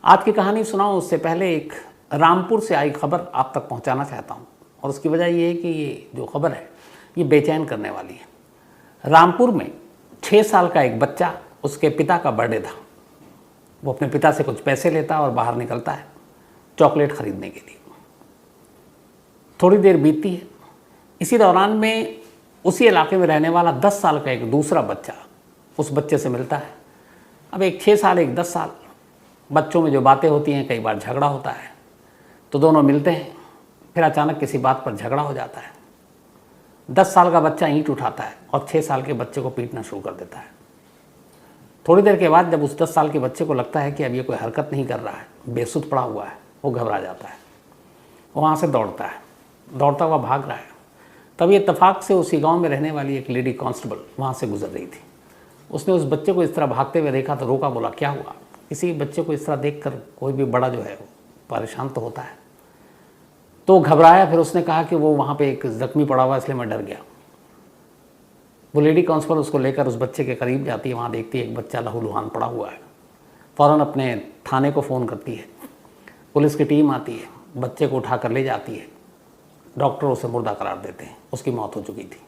आज की कहानी सुनाऊं उससे पहले एक रामपुर से आई खबर आप तक पहुंचाना चाहता हूं, और उसकी वजह ये है कि ये जो खबर है ये बेचैन करने वाली है। रामपुर में 6 साल का एक बच्चा, उसके पिता का बर्थडे था। वो अपने पिता से कुछ पैसे लेता और बाहर निकलता है चॉकलेट खरीदने के लिए। थोड़ी देर बीतती है, इसी दौरान में उसी इलाके में रहने वाला 10 साल का एक दूसरा बच्चा उस बच्चे से मिलता है। अब एक 6 साल एक 10 साल, बच्चों में जो बातें होती हैं, कई बार झगड़ा होता है, तो दोनों मिलते हैं। फिर अचानक किसी बात पर झगड़ा हो जाता है। 10 साल का बच्चा ईंट उठाता है और 6 साल के बच्चे को पीटना शुरू कर देता है। थोड़ी देर के बाद जब उस 10 साल के बच्चे को लगता है कि अब ये कोई हरकत नहीं कर रहा है, बेसुध पड़ा हुआ है, वो घबरा जाता है। वो वहाँ से दौड़ता है, दौड़ता हुआ भाग रहा है। तभी इत्तेफाक से उसी गांव में रहने वाली एक लेडी कांस्टेबल वहाँ से गुजर रही थी। उसने उस बच्चे को इस तरह भागते हुए देखा तो रोका, बोला क्या हुआ? किसी बच्चे को इस तरह देखकर कोई भी बड़ा जो है वो परेशान तो होता है। तो घबराया, फिर उसने कहा कि वो वहाँ पे एक जख्मी पड़ा हुआ, इसलिए मैं डर गया। वो लेडी कांस्टेबल उसको लेकर उस बच्चे के करीब जाती है, वहाँ देखती है एक बच्चा लहूलुहान पड़ा हुआ है। फ़ौरन अपने थाने को फ़ोन करती है, पुलिस की टीम आती है, बच्चे को उठा कर ले जाती है। डॉक्टर उसे मुर्दा करार देते हैं, उसकी मौत हो चुकी थी।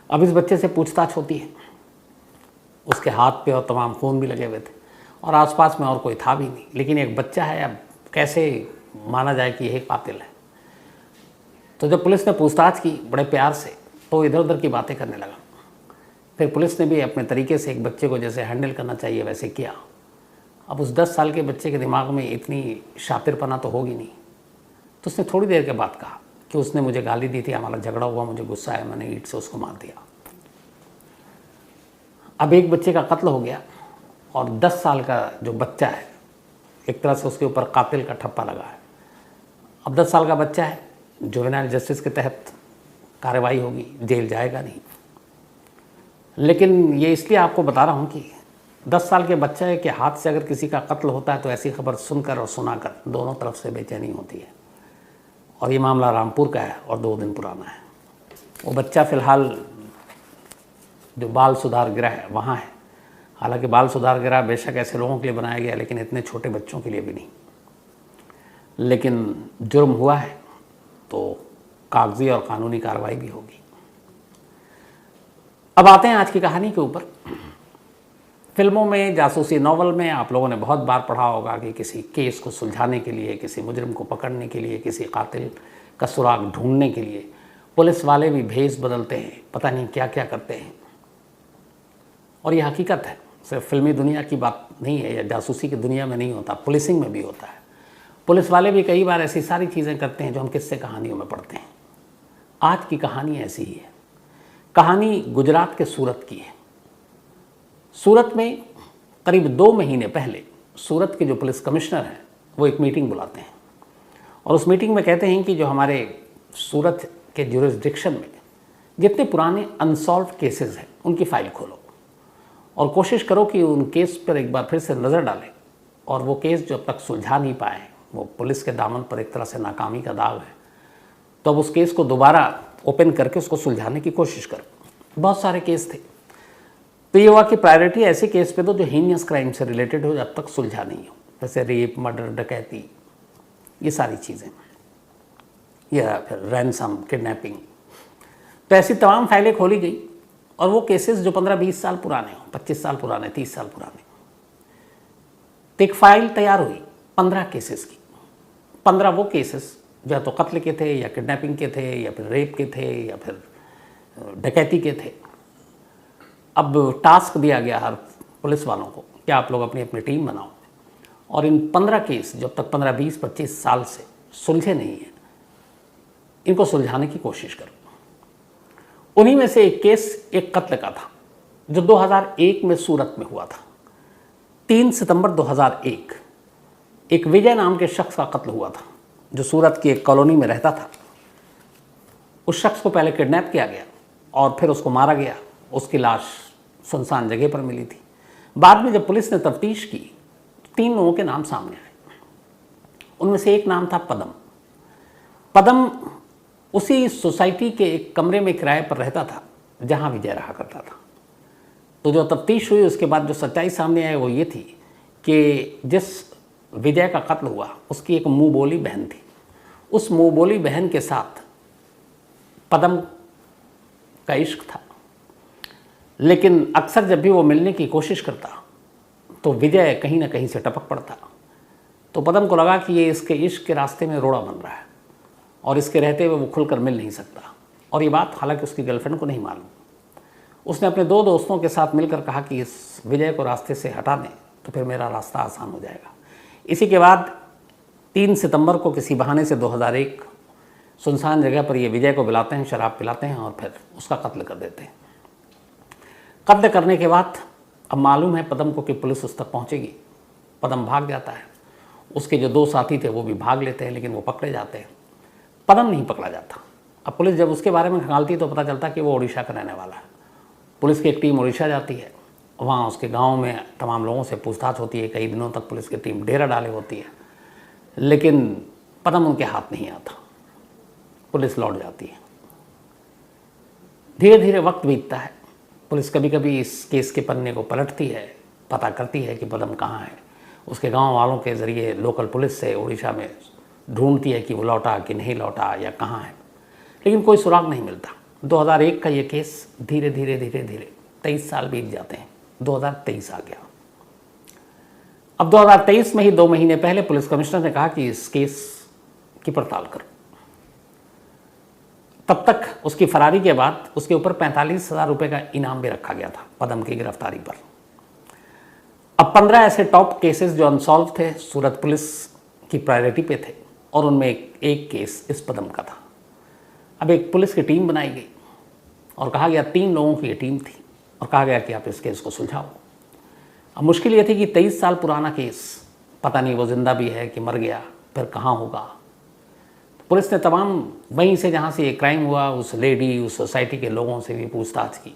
अब इस बच्चे से पूछताछ होती है। उसके हाथ पे और तमाम खून भी लगे हुए थे और आसपास में और कोई था भी नहीं, लेकिन एक बच्चा है, अब कैसे माना जाए कि यही कातिल है? तो जब पुलिस ने पूछताछ की बड़े प्यार से, तो इधर उधर की बातें करने लगा। फिर पुलिस ने भी अपने तरीके से एक बच्चे को जैसे हैंडल करना चाहिए वैसे किया। अब उस 10 साल के बच्चे के दिमाग में इतनी शातिरपना तो होगी नहीं, तो उसने थोड़ी देर के बाद कहा कि उसने मुझे गाली दी थी, हमारा झगड़ा हुआ, मुझे गुस्सा आया, मैंने ईंट से उसको मार दिया। अब एक बच्चे का कत्ल हो गया और 10 साल का जो बच्चा है, एक तरह से उसके ऊपर कातिल का ठप्पा लगा है। अब 10 साल का बच्चा है, जुवेनाइल जस्टिस के तहत कार्रवाई होगी, जेल जाएगा नहीं। लेकिन ये इसलिए आपको बता रहा हूँ कि 10 साल के बच्चे के हाथ से अगर किसी का कत्ल होता है तो ऐसी खबर सुनकर और सुनाकर दोनों तरफ से बेचैनी होती है। और ये मामला रामपुर का है और 2 दिन पुराना है। वो बच्चा फ़िलहाल जो बाल सुधार गृह है वहाँ है। हालांकि बाल सुधार गृह बेशक ऐसे लोगों के लिए बनाया गया, लेकिन इतने छोटे बच्चों के लिए भी नहीं। लेकिन जुर्म हुआ है तो कागजी और कानूनी कार्रवाई भी होगी। अब आते हैं आज की कहानी के ऊपर। फिल्मों में, जासूसी नॉवल में आप लोगों ने बहुत बार पढ़ा होगा कि किसी केस को सुलझाने के लिए, किसी मुजरिम को पकड़ने के लिए, किसी कातिल का सुराग ढूंढने के लिए पुलिस वाले भी भेष बदलते हैं, पता नहीं क्या क्या करते हैं। और ये हकीकत है, सिर्फ फिल्मी दुनिया की बात नहीं है या जासूसी की दुनिया में नहीं होता, पुलिसिंग में भी होता है। पुलिस वाले भी कई बार ऐसी सारी चीज़ें करते हैं जो हम किस्से कहानियों में पढ़ते हैं। आज की कहानी ऐसी ही है। कहानी गुजरात के सूरत की है। सूरत में करीब 2 महीने पहले सूरत के जो पुलिस कमिश्नर हैं वो एक मीटिंग बुलाते हैं और उस मीटिंग में कहते हैं कि जो हमारे सूरत के ज्यूरिसडिक्शन में जितने पुराने अनसॉल्व केसेस हैं उनकी फ़ाइल खोलो और कोशिश करो कि उन केस पर एक बार फिर से नज़र डालें, और वो केस जो अब तक सुलझा नहीं पाए, वो पुलिस के दामन पर एक तरह से नाकामी का दाग है, तो अब उस केस को दोबारा ओपन करके उसको सुलझाने की कोशिश करो। बहुत सारे केस थे, तो ये हुआ कि प्रायोरिटी ऐसे केस पे दो जो हीनियस क्राइम से रिलेटेड हो, जब तक सुलझा नहीं हो, जैसे रेप, मर्डर, डकैती, ये सारी चीज़ें, या फिर रैनसम, किडनैपिंग। तो ऐसी तमाम फाइलें खोली गई और वो केसेस जो 15-20 साल पुराने हों, 25 साल पुराने, 30 साल पुराने, तो एक फ़ाइल तैयार हुई 15 केसेस की। 15 वो केसेस जो या तो कत्ल के थे, या किडनैपिंग के थे, या फिर रेप के थे, या फिर डकैती के थे। अब टास्क दिया गया हर पुलिस वालों को कि आप लोग अपनी अपनी टीम बनाओ और इन 15 केस जब तक 15, 20, 25 साल से सुलझे नहीं हैं, इनको सुलझाने की कोशिश करो। उन्हीं में से एक केस एक कत्ल का था जो 2001 में सूरत में हुआ था। 3 सितंबर 2001 एक विजय नाम के शख्स का कत्ल हुआ था जो सूरत की एक कॉलोनी में रहता था। उस शख्स को पहले किडनैप किया गया और फिर उसको मारा गया। उसकी लाश सुनसान जगह पर मिली थी। बाद में जब पुलिस ने तफ्तीश की तो 3 लोगों के नाम सामने आए। उनमें से एक नाम था पदम। पदम उसी सोसाइटी के एक कमरे में किराए पर रहता था जहां विजय रहा करता था। तो जो तफ्तीश हुई उसके बाद जो सच्चाई सामने आई वो ये थी कि जिस विजय का कत्ल हुआ, उसकी एक मुँह बोली बहन थी। उस मुँह बोली बहन के साथ पदम का इश्क था, लेकिन अक्सर जब भी वो मिलने की कोशिश करता तो विजय कहीं ना कहीं से टपक पड़ता। तो पदम को लगा कि ये इसके इश्क के रास्ते में रोड़ा बन रहा है और इसके रहते हुए वो खुलकर मिल नहीं सकता। और ये बात हालांकि उसकी गर्लफ्रेंड को नहीं मालूम। उसने अपने 2 दोस्तों के साथ मिलकर कहा कि इस विजय को रास्ते से हटा दें तो फिर मेरा रास्ता आसान हो जाएगा। इसी के बाद 3 सितंबर को किसी बहाने से 2001 सुनसान जगह पर ये विजय को बुलाते हैं, शराब पिलाते हैं और फिर उसका कत्ल कर देते हैं। कत्ल करने के बाद अब मालूम है पदम को कि पुलिस उस तक पहुंचेगी। पदम भाग जाता है, उसके जो 2 साथी थे वो भी भाग लेते हैं, लेकिन वो पकड़े जाते हैं। पदम नहीं पकड़ा जाता। अब पुलिस जब उसके बारे में खंगालती तो पता चलता कि वो उड़ीसा का रहने वाला है। पुलिस की एक टीम उड़ीसा जाती है, वहाँ उसके गांव में तमाम लोगों से पूछताछ होती है। कई दिनों तक पुलिस की टीम डेरा डाले होती है, लेकिन पदम उनके हाथ नहीं आता। पुलिस लौट जाती है। धीरे धीरे वक्त बीतता है। पुलिस कभी कभी इस केस के पन्ने को पलटती है, पता करती है कि पदम कहाँ है। उसके गांव वालों के ज़रिए लोकल पुलिस से उड़ीसा में ढूंढती है कि वो लौटा कि नहीं लौटा या कहाँ है, लेकिन कोई सुराग नहीं मिलता। 2001 का ये केस धीरे धीरे 23 साल बीत जाते हैं। 2023 आ गया। अब 2023 में ही 2 महीने पहले पुलिस कमिश्नर ने कहा कि इस केस की पड़ताल करो। तब तक उसकी फरारी के बाद उसके ऊपर 45,000 रुपये का इनाम भी रखा गया था पदम की गिरफ्तारी पर। अब 15 ऐसे टॉप केसेस जो अनसॉल्व थे सूरत पुलिस की प्रायोरिटी पे थे और उनमें एक केस इस पदम का था। अब एक पुलिस की टीम बनाई गई और कहा गया 3 लोगों की ये टीम थी और कहा गया कि आप इस केस को सुलझाओ। अब मुश्किल ये थी कि 23 साल पुराना केस, पता नहीं वो जिंदा भी है कि मर गया, फिर कहाँ होगा। पुलिस ने तमाम वहीं से जहाँ से ये क्राइम हुआ उस लेडी, उस सोसाइटी के लोगों से भी पूछताछ की।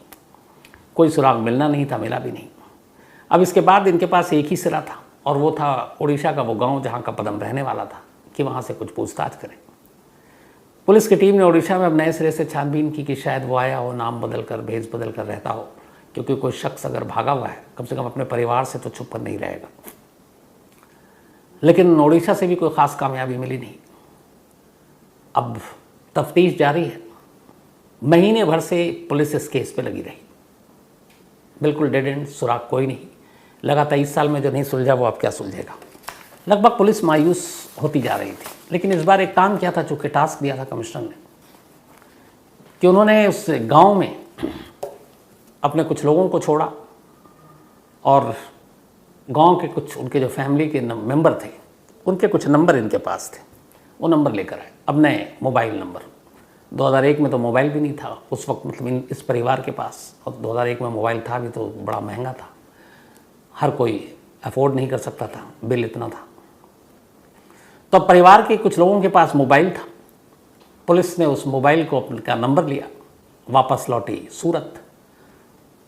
कोई सुराग मिलना नहीं था, मिला भी नहीं। अब इसके बाद इनके पास एक ही सिरा था और वो था उड़ीसा का वो गांव जहाँ का पदम रहने वाला था कि वहाँ से कुछ पूछताछ करें। पुलिस की टीम ने उड़ीसा में अब नए सिरे से छानबीन की कि शायद वो आया हो, नाम बदल कर, भेज बदल कर रहता हो, क्योंकि कोई शख्स अगर भागा हुआ है कम से कम अपने परिवार से तो छुप कर नहीं रहेगा। लेकिन उड़ीसा से भी कोई ख़ास कामयाबी मिली नहीं। अब तफ्तीश जारी है। महीने भर से पुलिस इस केस पे लगी रही, बिल्कुल डेड एंड, सुराग कोई नहीं। लगा 23 साल में जो नहीं सुलझा वो अब क्या सुलझेगा। लगभग पुलिस मायूस होती जा रही थी। लेकिन इस बार एक काम किया था, चूँकि टास्क दिया था कमिश्नर ने, कि उन्होंने उस गांव में अपने कुछ लोगों को छोड़ा और गांव के कुछ उनके जो फैमिली के मेंबर थे उनके कुछ नंबर इनके पास थे, वो नंबर लेकर आए। अब नए मोबाइल नंबर, 2001 में तो मोबाइल भी नहीं था उस वक्त, मतलब इस परिवार के पास। और 2001 में मोबाइल था भी तो बड़ा महंगा था, हर कोई अफोर्ड नहीं कर सकता था, बिल इतना था। तो परिवार के कुछ लोगों के पास मोबाइल था। पुलिस ने उस मोबाइल को का नंबर लिया, वापस लौटी सूरत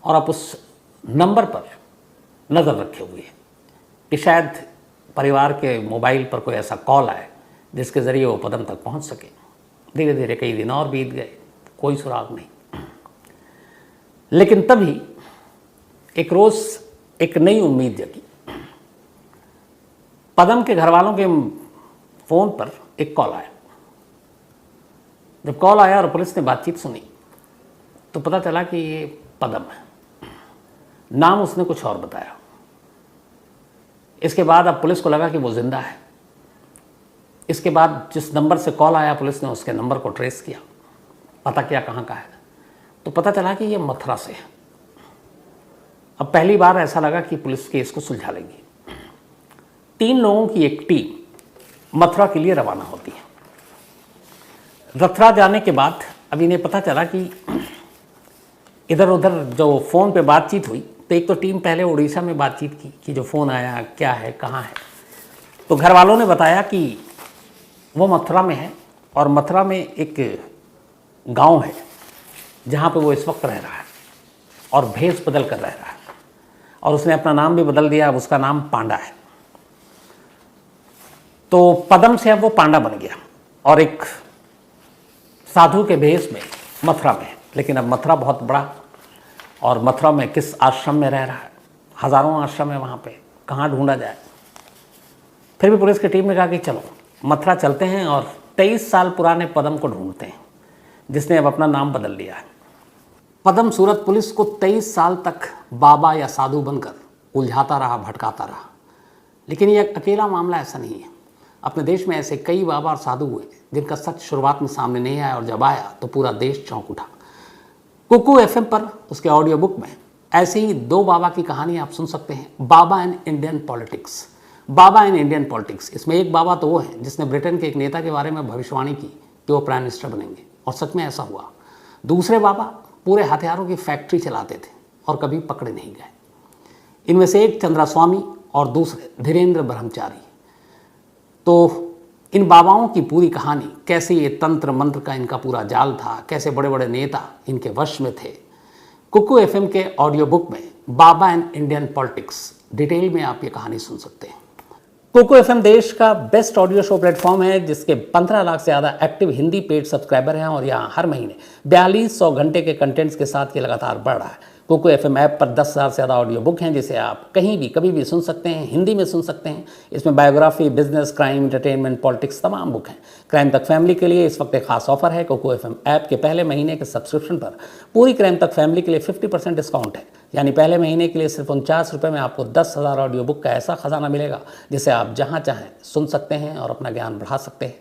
और अब उस नंबर पर नज़र रखे हुए है कि शायद परिवार के मोबाइल पर कोई ऐसा कॉल आए जिसके ज़रिए वो पदम तक पहुंच सके। धीरे धीरे कई दिन और बीत गए, कोई सुराग नहीं। लेकिन तभी एक रोज़ एक नई उम्मीद जगी। पदम के घर वालों के फ़ोन पर एक कॉल आया। जब कॉल आया और पुलिस ने बातचीत सुनी तो पता चला कि ये पदम है। नाम उसने कुछ और बताया। इसके बाद अब पुलिस को लगा कि वो जिंदा है। इसके बाद जिस नंबर से कॉल आया पुलिस ने उसके नंबर को ट्रेस किया, पता किया कहाँ का है, तो पता चला कि ये मथुरा से है। अब पहली बार ऐसा लगा कि पुलिस केस को सुलझा लेगी। 3 लोगों की एक टीम मथुरा के लिए रवाना होती है। मथुरा जाने के बाद अब इन्हें पता चला कि इधर उधर जो फ़ोन पे बातचीत हुई, तो एक तो टीम पहले उड़ीसा में बातचीत की कि जो फ़ोन आया क्या है, कहाँ है। तो घर वालों ने बताया कि वो मथुरा में है और मथुरा में एक गांव है जहाँ पे वो इस वक्त रह रहा है और भेष बदल कर रह रहा है और उसने अपना नाम भी बदल दिया। अब उसका नाम पांडा है। तो पदम से अब वो पांडा बन गया और एक साधु के भेष में मथुरा में है। लेकिन अब मथुरा बहुत बड़ा और मथुरा में किस आश्रम में रह रहा है, हज़ारों आश्रम है वहाँ पे, कहाँ ढूंढा जाए। फिर भी पुलिस की टीम ने कहा कि चलो मथुरा चलते हैं और 23 साल पुराने पदम को ढूंढते हैं, जिसने अब अपना नाम बदल लिया है। पदम सूरत पुलिस को 23 साल तक बाबा या साधु बनकर उलझाता रहा, भटकाता रहा। लेकिन ये अकेला मामला ऐसा नहीं है। अपने देश में ऐसे कई बाबा और साधु हुए जिनका सच शुरुआत में सामने नहीं आया, और जब आया तो पूरा देश चौंक उठा। कुकू एफएम पर उसके ऑडियो बुक में ऐसे ही 2 बाबा की कहानी आप सुन सकते हैं, baba and Indian politics. Baba and Indian politics, इसमें एक बाबा तो वो है जिसने ब्रिटेन के एक नेता के बारे में भविष्यवाणी की कि वो प्राइम मिनिस्टर बनेंगे, और सच में ऐसा हुआ। दूसरे बाबा पूरे हथियारों की फैक्ट्री चलाते थे और कभी पकड़े नहीं गए। इनमें से एक चंद्रास्वामी और दूसरे धीरेन्द्र ब्रह्मचारी। तो इन बाबाओं की पूरी कहानी, कैसे ये तंत्र मंत्र का इनका पूरा जाल था, कैसे बड़े बड़े नेता इनके वश में थे, कुकू एफएम के ऑडियो बुक में बाबा एंड इंडियन पॉलिटिक्स डिटेल में आप ये कहानी सुन सकते हैं। कुकू एफएम देश का बेस्ट ऑडियो शो प्लेटफॉर्म है, जिसके 15 लाख से ज़्यादा एक्टिव हिंदी पेड सब्सक्राइबर हैं, और यहाँ हर महीने 4200 घंटे के कंटेंट्स के साथ ये लगातार बढ़ रहा है। कुकू एफएम ऐप पर 10,000 से ज़्यादा ऑडियो बुक हैं, जिसे आप कहीं भी कभी भी सुन सकते हैं, हिंदी में सुन सकते हैं। इसमें biography, business, crime, entertainment, politics तमाम बुक हैं। क्राइम तक फैमिली के लिए इस वक्त एक खास ऑफर है। कुकू एफएम ऐप के पहले महीने के सब्सक्रिप्शन पर पूरी क्राइम तक फैमिली के लिए 50% डिस्काउंट है। यानी पहले महीने के लिए सिर्फ 49 रुपये में आपको 10,000 ऑडियो बुक का ऐसा खजाना मिलेगा जिसे आप जहाँ चाहें सुन सकते हैं और अपना ज्ञान बढ़ा सकते हैं।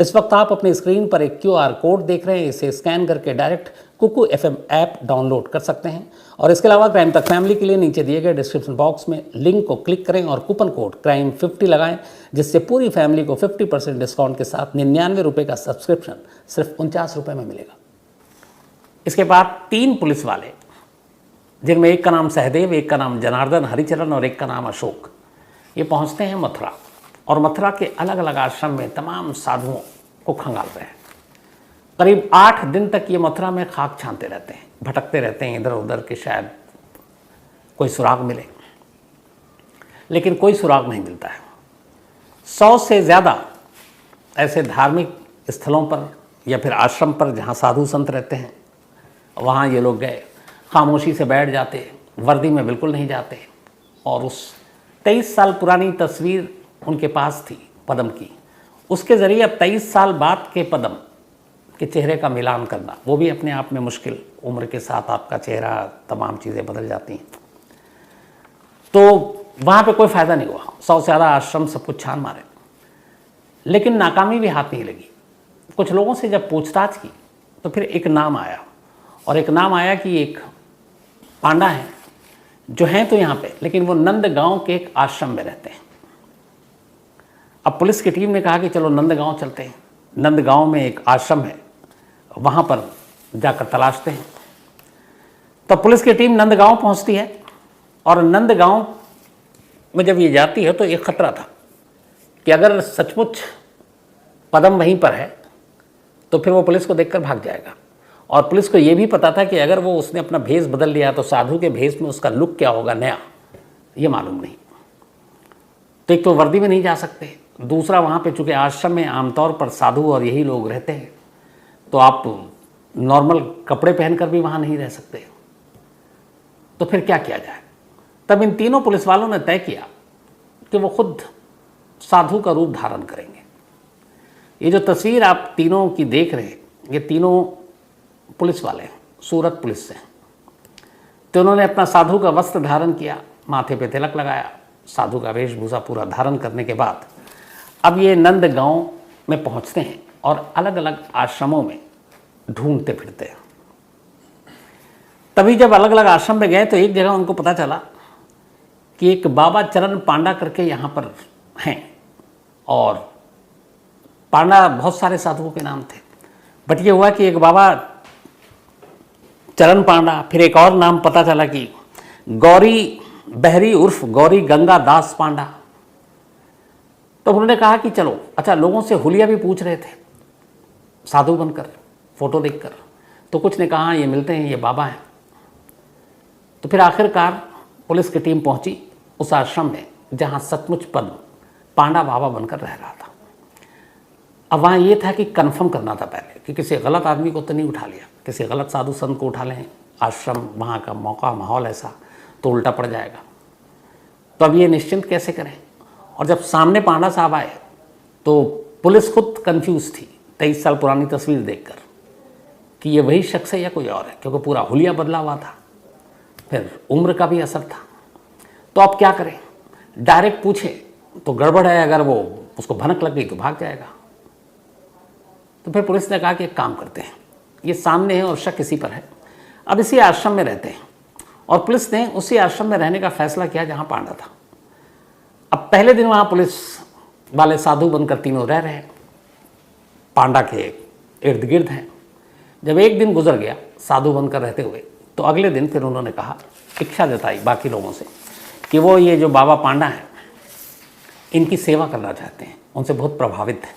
इस वक्त आप अपनी स्क्रीन पर एक QR कोड देख रहे हैं, इसे स्कैन करके direct Kuku FM app download कर सकते हैं। और इसके अलावा क्राइम तक फैमिली के लिए नीचे दिए गए डिस्क्रिप्शन बॉक्स में लिंक को क्लिक करें और कूपन कोड CRIME50 लगाएं, जिससे पूरी फैमिली को 50% डिस्काउंट के साथ 99 रुपये का सब्सक्रिप्शन सिर्फ 49 रुपये में मिलेगा। इसके बाद 3 पुलिस वाले, जिनमें एक का नाम सहदेव, एक का नाम जनार्दन हरिचरण और एक का नाम अशोक, ये पहुंचते हैं मथुरा, और मथुरा के अलग अलग आश्रम में तमाम साधुओं को खंगाल रहे हैं। करीब 8 दिन तक ये मथुरा में खाक छानते रहते हैं, भटकते रहते हैं इधर उधर कि शायद कोई सुराग मिले, लेकिन कोई सुराग नहीं मिलता है। 100 से ज़्यादा ऐसे धार्मिक स्थलों पर या फिर आश्रम पर जहाँ साधु संत रहते हैं, वहाँ ये लोग गए, खामोशी से बैठ जाते, वर्दी में बिल्कुल नहीं जाते, और उस 23 साल पुरानी तस्वीर उनके पास थी पदम की, उसके ज़रिए अब 23 साल बाद के पदम के चेहरे का मिलान करना, वो भी अपने आप में मुश्किल। उम्र के साथ आपका चेहरा, तमाम चीज़ें बदल जाती हैं। तो वहाँ पे कोई फ़ायदा नहीं हुआ। 100 से ज़्यादा आश्रम सब कुछ छान मारे, लेकिन नाकामी भी हाथ नहीं लगी। कुछ लोगों से जब पूछताछ की तो फिर एक नाम आया, और एक नाम आया कि एक पांडा है जो हैं तो यहाँ पे, लेकिन वो नंदगांव के एक आश्रम में रहते हैं। अब पुलिस की टीम ने कहा कि चलो नंदगांव चलते हैं। नंदगांव में एक आश्रम है, वहाँ पर जाकर तलाशते हैं। तो पुलिस की टीम नंदगांव पहुँचती है, और नंदगांव में जब ये जाती है तो एक खतरा था कि अगर सचमुच पदम वहीं पर है तो फिर वो पुलिस को देखकर भाग जाएगा। और पुलिस को ये भी पता था कि अगर वो उसने अपना भेष बदल लिया तो साधु के भेष में उसका लुक क्या होगा नया, ये मालूम नहीं। तो एक तो वर्दी में नहीं जा सकते, दूसरा वहाँ पे चूँकि आश्रम में आमतौर पर साधु और यही लोग रहते हैं, तो आप नॉर्मल कपड़े पहनकर भी वहाँ नहीं रह सकते। तो फिर क्या किया जाए? तब इन तीनों पुलिस वालों ने तय किया कि वो खुद साधु का रूप धारण करेंगे। ये जो तस्वीर आप तीनों की देख रहे हैं, ये तीनों पुलिस वाले हैं, सूरत पुलिस से। तो उन्होंने अपना साधु का वस्त्र धारण किया, माथे पे तिलक लगाया, साधु का वेशभूषा पूरा धारण करने के बाद अब ये नंदगांव में पहुंचते हैं और अलग अलग आश्रमों में ढूंढते फिरते हैं। तभी जब अलग अलग आश्रम में गए तो एक जगह उनको पता चला कि एक बाबा चरण पांडा करके यहाँ पर हैं, और पांडा बहुत सारे साधुओं के नाम थे, बट ये हुआ कि एक बाबा चरण पांडा, फिर एक और नाम पता चला कि गौरी बहरी उर्फ गौरी गंगा दास पांडा। तो उन्होंने कहा कि चलो, अच्छा लोगों से हुलिया भी पूछ रहे थे साधु बनकर, फोटो देखकर, तो कुछ ने कहा ये मिलते हैं, ये बाबा हैं। तो फिर आखिरकार पुलिस की टीम पहुंची उस आश्रम में जहां सचमुच पद्म पांडा बाबा बनकर रह रहा था। अब वहाँ ये था कि कंफर्म करना था पहले कि किसी गलत आदमी को तो नहीं उठा लिया, किसी गलत साधु संत को उठा लें, आश्रम वहाँ का मौका माहौल ऐसा तो उल्टा पड़ जाएगा। तो अब ये निश्चिंत कैसे करें? और जब सामने पांडा साहब आए तो पुलिस खुद कंफ्यूज थी 23 साल पुरानी तस्वीर देखकर कि ये वही शख्स है या कोई और है, क्योंकि पूरा हुलिया बदला हुआ था, फिर उम्र का भी असर था। तो अब क्या करें, डायरेक्ट पूछे तो गड़बड़ है, अगर वो उसको भनक लग गई तो भाग जाएगा। तो फिर पुलिस ने कहा कि एक काम करते हैं, ये सामने है और शक इसी पर है, अब इसी आश्रम में रहते हैं। और पुलिस ने उसी आश्रम में रहने का फैसला किया जहाँ पांडा था। अब पहले दिन वहाँ पुलिस वाले साधु बनकर तीनों रह रहे हैं, पांडा के इर्द गिर्द हैं। जब एक दिन गुजर गया साधु बनकर रहते हुए, तो अगले दिन फिर उन्होंने कहा, इच्छा जताई बाकी लोगों से कि वो ये जो बाबा पांडा हैं इनकी सेवा करना चाहते हैं, उनसे बहुत प्रभावित हैं।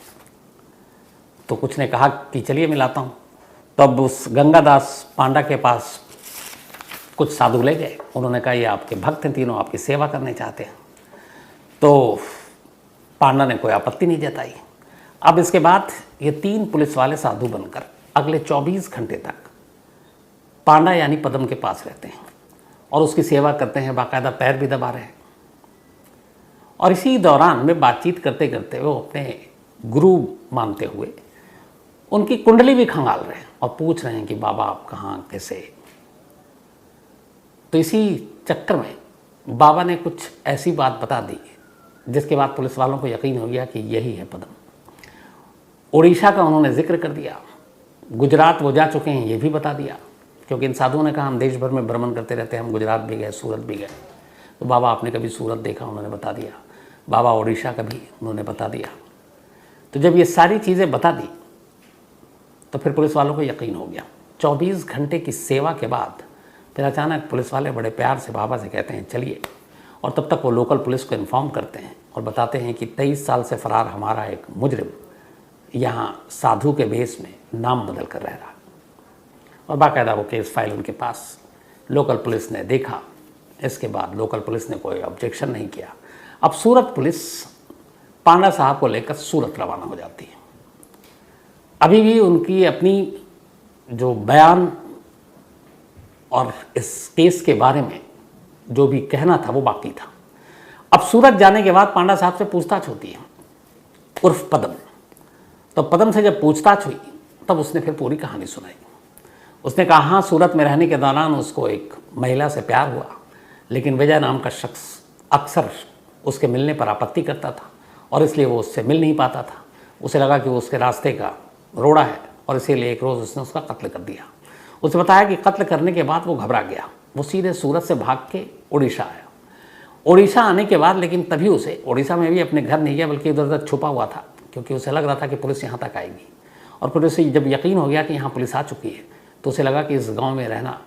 तो कुछ ने कहा कि चलिए मिलाता हूँ। तब उस गंगादास पांडा के पास कुछ साधु ले गए, उन्होंने कहा ये आपके भक्त हैं तीनों, आपकी सेवा करने चाहते हैं। तो पांडा ने कोई आपत्ति नहीं जताई। अब इसके बाद ये 3 पुलिस वाले साधु बनकर अगले 24 घंटे तक पांडा यानी पदम के पास रहते हैं और उसकी सेवा करते हैं, बाकायदा पैर भी दबा रहे हैं। और इसी दौरान में बातचीत करते करते वो अपने गुरु मानते हुए उनकी कुंडली भी खंगाल रहे हैं और पूछ रहे हैं कि बाबा आप कहाँ कैसे। तो इसी चक्कर में बाबा ने कुछ ऐसी बात बता दी जिसके बाद पुलिस वालों को यकीन हो गया कि यही है पदम। उड़ीसा का उन्होंने जिक्र कर दिया, गुजरात वो जा चुके हैं ये भी बता दिया, क्योंकि इन साधुओं ने कहा हम देश भर में भ्रमण करते रहते हैं, हम गुजरात भी गए, सूरत भी गए। तो बाबा आपने कभी सूरत देखा, उन्होंने बता दिया। बाबा उड़ीसा का भी उन्होंने बता दिया। तो जब ये सारी चीज़ें बता दी तो फिर पुलिस वालों को यकीन हो गया। 24 घंटे की सेवा के बाद फिर अचानक पुलिस वाले बड़े प्यार से बाबा से कहते हैं चलिए, और तब तक वो लोकल पुलिस को इन्फॉर्म करते हैं और बताते हैं कि 23 साल से फरार हमारा एक मुजरिम यहाँ साधु के भेष में नाम बदल कर रह रहा। और बाकायदा वो केस फाइल उनके पास, लोकल पुलिस ने देखा। इसके बाद लोकल पुलिस ने कोई ऑब्जेक्शन नहीं किया। अब सूरत पुलिस पांडा साहब को लेकर सूरत रवाना हो जाती है। अभी भी उनकी अपनी जो बयान और इस केस के बारे में जो भी कहना था वो बाकी था। अब सूरत जाने के बाद पांडा साहब से पूछताछ होती है, उर्फ पदम। तो पदम से जब पूछताछ हुई तब उसने फिर पूरी कहानी सुनाई। उसने कहा हाँ, सूरत में रहने के दौरान उसको एक महिला से प्यार हुआ, लेकिन विजय नाम का शख्स अक्सर उसके मिलने पर आपत्ति करता था और इसलिए वो उससे मिल नहीं पाता था। उसे लगा कि वो उसके रास्ते का रोड़ा है और इसीलिए एक रोज़ उसने उसका कत्ल कर दिया। उसे बताया कि कत्ल करने के बाद वो घबरा गया, वो सीधे सूरत से भाग के उड़ीसा आया। उड़ीसा आने के बाद लेकिन तभी उसे उड़ीसा में भी अपने घर नहीं गया, बल्कि इधर उधर छुपा हुआ था, क्योंकि उसे लग रहा था कि पुलिस यहाँ तक आएगी। और फिर उसे जब यकीन हो गया कि यहाँ पुलिस आ चुकी है तो उसे लगा कि इस गाँव में रहना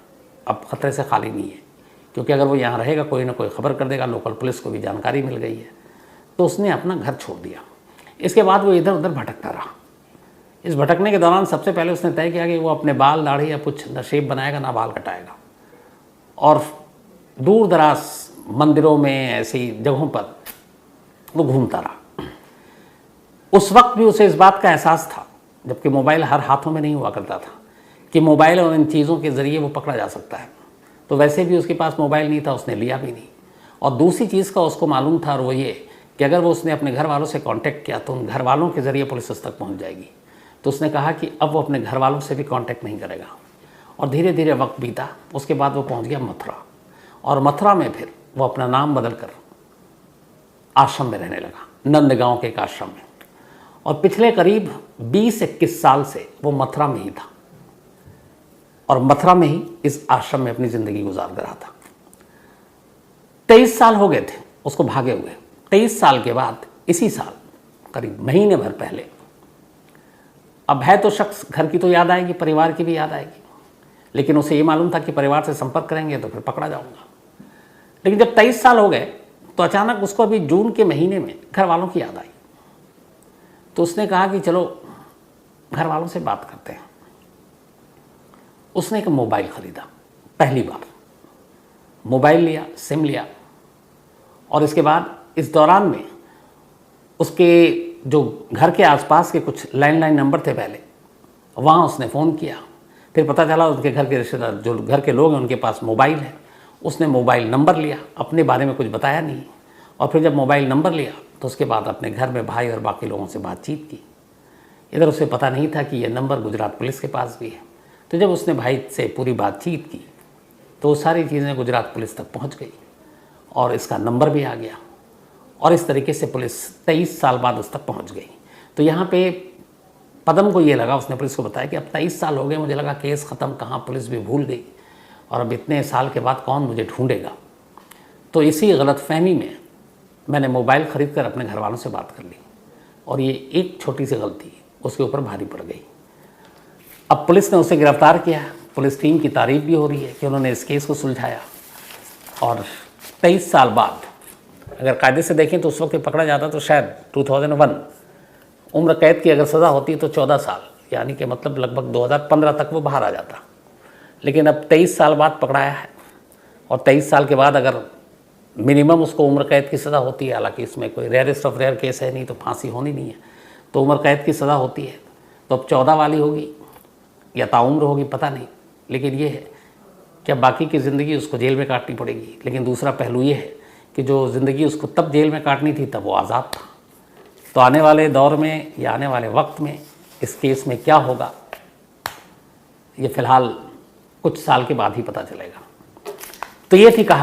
अब ख़तरे से खाली नहीं है, क्योंकि अगर वो यहाँ रहेगा कोई ना कोई ख़बर कर देगा, लोकल पुलिस को भी जानकारी मिल गई है। तो उसने अपना घर छोड़ दिया। इसके बाद वो इधर उधर भटकता रहा। इस भटकने के दौरान सबसे पहले उसने तय किया कि वो अपने बाल दाढ़ी या कुछ न शेप बनाएगा ना बाल कटाएगा, और दूर दराज मंदिरों में ऐसी जगहों पर वो घूमता रहा। उस वक्त भी उसे इस बात का एहसास था, जबकि मोबाइल हर हाथों में नहीं हुआ करता था, कि मोबाइल और इन चीज़ों के ज़रिए वो पकड़ा जा सकता है। तो वैसे भी उसके पास मोबाइल नहीं था, उसने लिया भी नहीं। और दूसरी चीज़ का उसको मालूम था, और वो ये कि अगर वो उसने अपने घर वालों से कांटेक्ट किया तो उन घर वालों के ज़रिए पुलिस उस तक पहुंच जाएगी। तो उसने कहा कि अब वो अपने घर वालों से भी कांटेक्ट नहीं करेगा। और धीरे धीरे वक्त बीता। उसके बाद वो पहुंच गया मथुरा, और मथुरा में फिर वो अपना नाम बदल कर आश्रम में रहने लगा, नंदगांव के एक आश्रम में। और पिछले करीब 20-21 साल से वो मथुरा में ही था, और मथुरा में ही इस आश्रम में अपनी ज़िंदगी गुजार रहा था। 23 साल हो गए थे उसको भागे हुए। 23 साल के बाद इसी साल करीब महीने भर पहले, अब है तो शख्स, घर की तो याद आएगी, परिवार की भी याद आएगी, लेकिन उसे ये मालूम था कि परिवार से संपर्क करेंगे तो फिर पकड़ा जाऊंगा। लेकिन जब 23 साल हो गए तो अचानक उसको अभी जून के महीने में घर वालों की याद आई। तो उसने कहा कि चलो घर वालों से बात करते हैं। उसने एक मोबाइल ख़रीदा, पहली बार मोबाइल लिया, सिम लिया, और इसके बाद इस दौरान में उसके जो घर के आसपास के कुछ लैंडलाइन नंबर थे पहले, वहाँ उसने फ़ोन किया। फिर पता चला उसके घर के रिश्तेदार, जो घर के लोग हैं, उनके पास मोबाइल है। उसने मोबाइल नंबर लिया, अपने बारे में कुछ बताया नहीं, और फिर जब मोबाइल नंबर लिया तो उसके बाद अपने घर में भाई और बाकी लोगों से बातचीत की। इधर उसे पता नहीं था कि ये नंबर गुजरात पुलिस के पास भी है। तो जब उसने भाई से पूरी बातचीत की तो वो सारी चीज़ें गुजरात पुलिस तक पहुंच गई और इसका नंबर भी आ गया, और इस तरीके से पुलिस 23 साल बाद उस तक पहुंच गई। तो यहाँ पे पदम को ये लगा, उसने पुलिस को बताया कि अब 23 साल हो गए, मुझे लगा केस ख़त्म, कहाँ पुलिस भी भूल गई, और अब इतने साल के बाद कौन मुझे ढूंढेगा। तो इसी गलतफहमी में मैंने मोबाइल ख़रीद कर अपने घर वालों से बात कर ली, और ये एक छोटी सी गलती उसके ऊपर भारी पड़ गई। अब पुलिस ने उसे गिरफ्तार किया। पुलिस टीम की तारीफ़ भी हो रही है कि उन्होंने इस केस को सुलझाया, और 23 साल बाद अगर कायदे से देखें तो उस वक्त पकड़ा जाता तो शायद 2001 उम्र कैद की अगर सज़ा होती तो 14 साल, यानी कि मतलब लगभग 2015 तक वो बाहर आ जाता। लेकिन अब 23 साल बाद पकड़ाया है, और 23 साल के बाद अगर मिनिमम उसको उम्र कैद की सज़ा होती है, हालांकि इसमें कोई रेयरेस्ट ऑफ रेयर केस है नहीं, तो फांसी होनी नहीं है, तो उम्र कैद की सज़ा होती है। तो अब 14 वाली होगी या ताउम्र होगी, पता नहीं, लेकिन ये है कि अब बाकी की ज़िंदगी उसको जेल में काटनी पड़ेगी। लेकिन दूसरा पहलू ये है कि जो ज़िंदगी उसको तब जेल में काटनी थी तब वो आज़ाद था। तो आने वाले दौर में या आने वाले वक्त में इस केस में क्या होगा, ये फ़िलहाल कुछ साल के बाद ही पता चलेगा। तो ये थी कहानी।